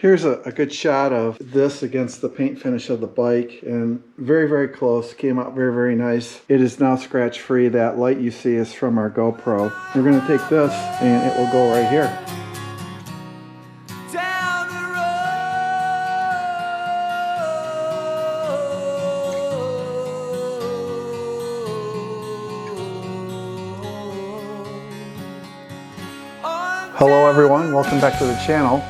Here's a good shot of this against the paint finish of the bike, and very, very close. Came out very, very nice. It is now scratch free. That light you see is from our GoPro. We're going to take this and it will go right here. Hello everyone, welcome back to the channel.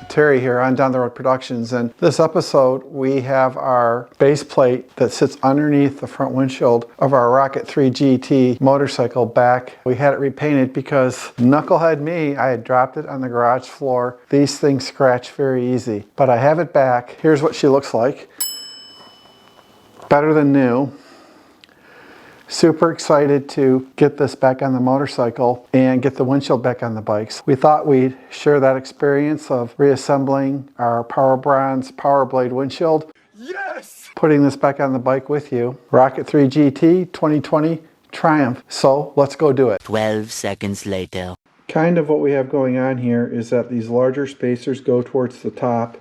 Terry here on Down the Road Productions, and this episode we have our base plate that sits underneath the front windshield of our Rocket 3 GT motorcycle back. We had it repainted because knucklehead me, I had dropped it on the garage floor. These things scratch very easy, but I have it back. Here's what she looks like. Better than new. Super excited to get this back on the motorcycle and get the windshield back on the bikes. We thought we'd share that experience of reassembling our PowerBronze PowerBlade windshield. Yes! Putting this back on the bike with you. Rocket 3 GT 2020 Triumph. So let's go do it. 12 seconds later. Kind of what we have going on here is that these larger spacers go towards the top.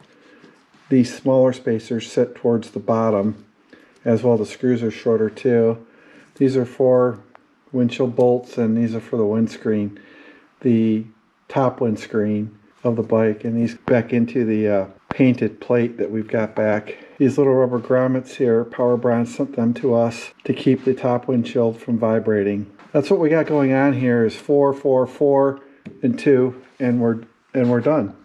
These smaller spacers sit towards the bottom. As well, the screws are shorter too. These are for windshield bolts, and these are for the windscreen, the top windscreen of the bike, and these back into the painted plate that we've got back. These little rubber grommets here, PowerBronze sent them to us to keep the top windshield from vibrating. That's what we got going on here is 4, 4, 4, and 2, and we're done.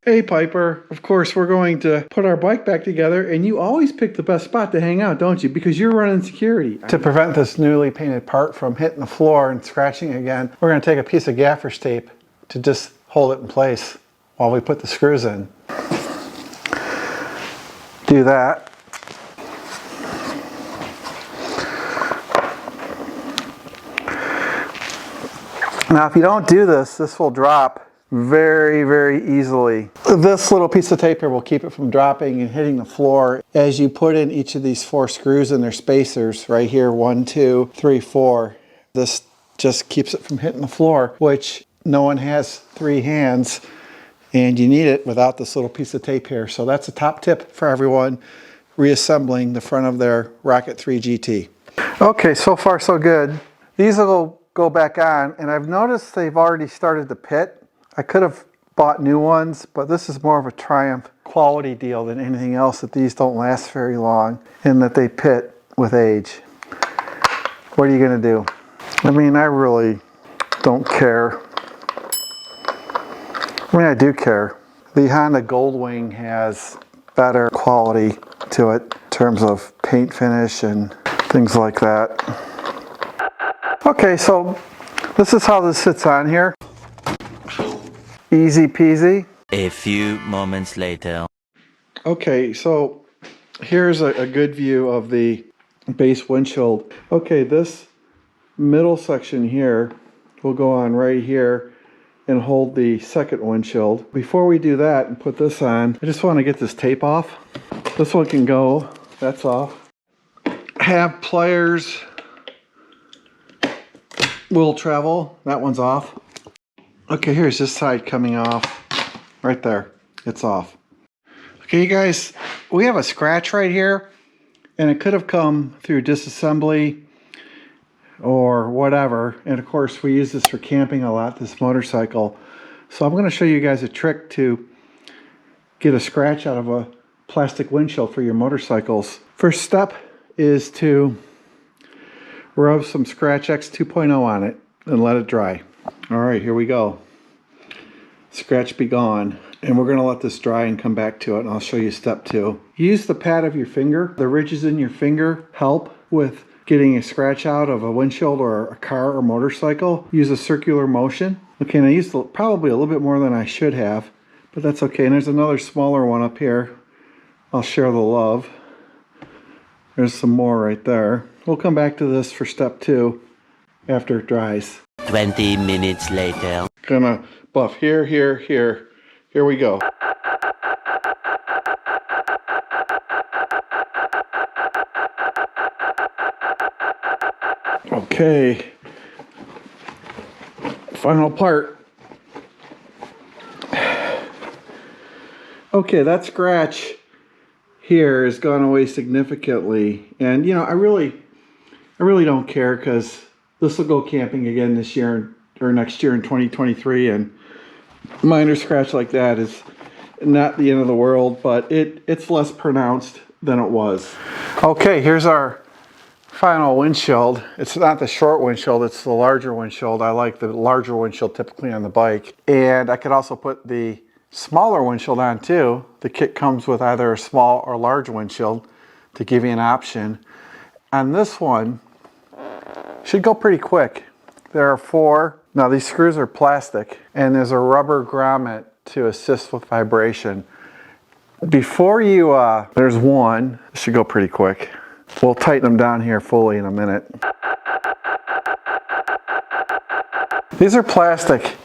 Hey Piper, of course we're going to put our bike back together, and you always pick the best spot to hang out, don't you? Because you're running security. To prevent this newly painted part from hitting the floor and scratching again, we're going to take a piece of gaffer's tape to just hold it in place while we put the screws in. Do that. Now if you don't do this, this will drop very, very easily. This little piece of tape here will keep it from dropping and hitting the floor. As you put in each of these 4 screws in their spacers, right here, 1, 2, 3, 4, this just keeps it from hitting the floor, which no one has 3 hands, and you need it without this little piece of tape here. So that's a top tip for everyone reassembling the front of their Rocket 3 GT. Okay, so far so good. These will go back on, and I've noticed they've already started to pit. I could have bought new ones, but this is more of a Triumph quality deal than anything else, that these don't last very long and that they pit with age. What are you going to do? I mean, I really don't care. I mean, I do care. The Honda Goldwing has better quality to it in terms of paint finish and things like that. Okay, so this is how this sits on here. Easy peasy. A few moments later. Okay, so here's a good view of the base windshield. Okay, this middle section here will go on right here and hold the second windshield. Before we do that and put this on, I just want to get this tape off. This one can go. That's off. Have pliers will travel. That one's off. Okay, here's this side coming off. Right there. It's off. Okay, you guys, we have a scratch right here, and it could have come through disassembly or whatever. And of course, we use this for camping a lot, this motorcycle. So I'm going to show you guys a trick to get a scratch out of a plastic windshield for your motorcycles. First step is to rub some Scratch X 2.0 on it and let it dry. All right, here we go. Scratch be gone. And we're going to let this dry and come back to it, and I'll show you step 2. Use the pad of your finger. The ridges in your finger help with getting a scratch out of a windshield or a car or motorcycle. Use a circular motion. Okay, and I used probably a little bit more than I should have, but that's okay. And there's another smaller one up here. I'll share the love. There's some more right there. We'll come back to this for step 2 after it dries. 20 minutes later. Gonna buff here, here, here. Here we go. Okay. Final part. Okay, that scratch here has gone away significantly, and you know, I really don't care, because this will go camping again this year or next year in 2023, and minor scratch like that is not the end of the world, but it's less pronounced than it was. Okay, here's our final windshield. It's not the short windshield, it's the larger windshield. I like the larger windshield typically on the bike, and I could also put the smaller windshield on too. The kit comes with either a small or large windshield to give you an option. On this one, should go pretty quick. There are 4. Now these screws are plastic, and there's a rubber grommet to assist with vibration. Before you, there's 1. This should go pretty quick. We'll tighten them down here fully in a minute. These are plastic.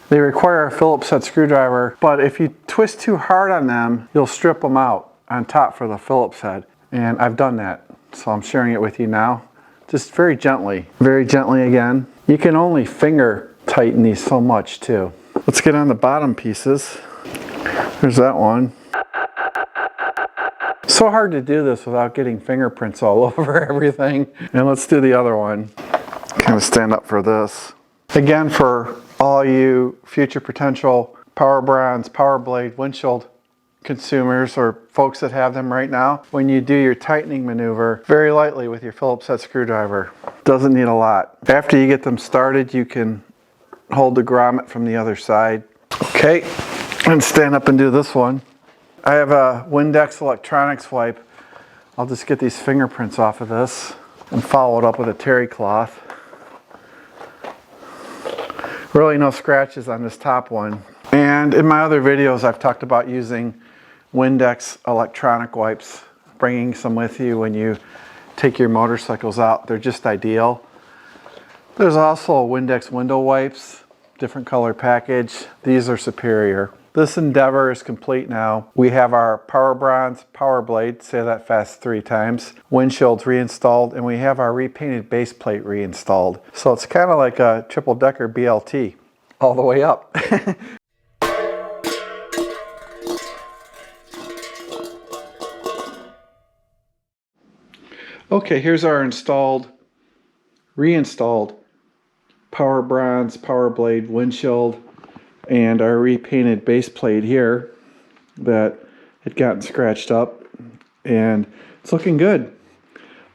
They require a Phillips head screwdriver, but if you twist too hard on them, you'll strip them out on top for the Phillips head. And I've done that, so I'm sharing it with you now. Just very gently again. You can only finger tighten these so much too. Let's get on the bottom pieces. There's that one. So hard to do this without getting fingerprints all over everything. And let's do the other one. Kind of stand up for this. Again, for all you future potential PowerBronze PowerBlade windshield consumers or folks that have them right now, when you do your tightening maneuver, very lightly with your Phillips head screwdriver. Doesn't need a lot. After you get them started, you can hold the grommet from the other side. Okay, and stand up and do this one. I have a Windex electronics wipe. I'll just get these fingerprints off of this and follow it up with a terry cloth. Really no scratches on this top one. And in my other videos, I've talked about using Windex electronic wipes, bringing some with you when you take your motorcycles out. They're just ideal. There's also Windex window wipes, different color package. These are superior. This endeavor is complete now. We have our PowerBronze PowerBlade, say that fast 3 times, windshields reinstalled, and we have our repainted base plate reinstalled. So it's kind of like a triple-decker BLT all the way up. Okay, here's our reinstalled PowerBronze PowerBlade windshield and our repainted base plate here that had gotten scratched up, and it's looking good.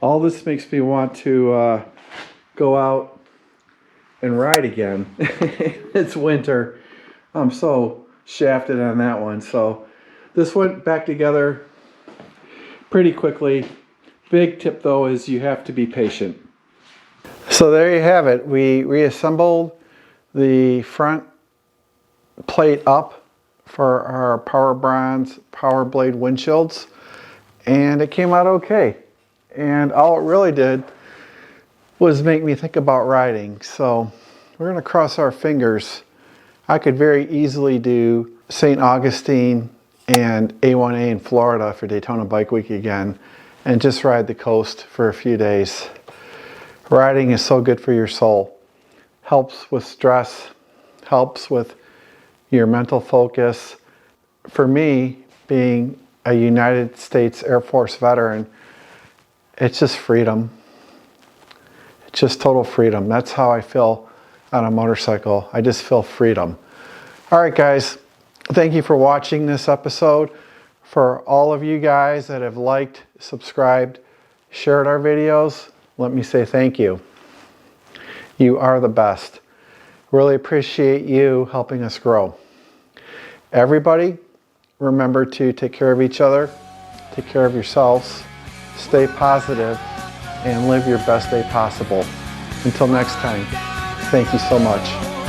All this makes me want to go out and ride again. It's winter. I'm so shafted on that one. So this went back together pretty quickly. Big tip though is you have to be patient. So there you have it. We reassembled the front plate up for our PowerBronze PowerBlade windshields, and it came out okay. And all it really did was make me think about riding. So we're going to cross our fingers. I could very easily do St. Augustine and A1A in Florida for Daytona Bike Week again and just ride the coast for a few days. Riding is so good for your soul. Helps with stress, helps with your mental focus. For me, being a United States Air Force veteran, it's just freedom. It's just total freedom. That's how I feel on a motorcycle. I just feel freedom. All right, guys, thank you for watching this episode. For all of you guys that have liked, subscribed, shared our videos, let me say thank you. You are the best. Really appreciate you helping us grow. Everybody, remember to take care of each other, take care of yourselves, stay positive, and live your best day possible. Until next time, thank you so much.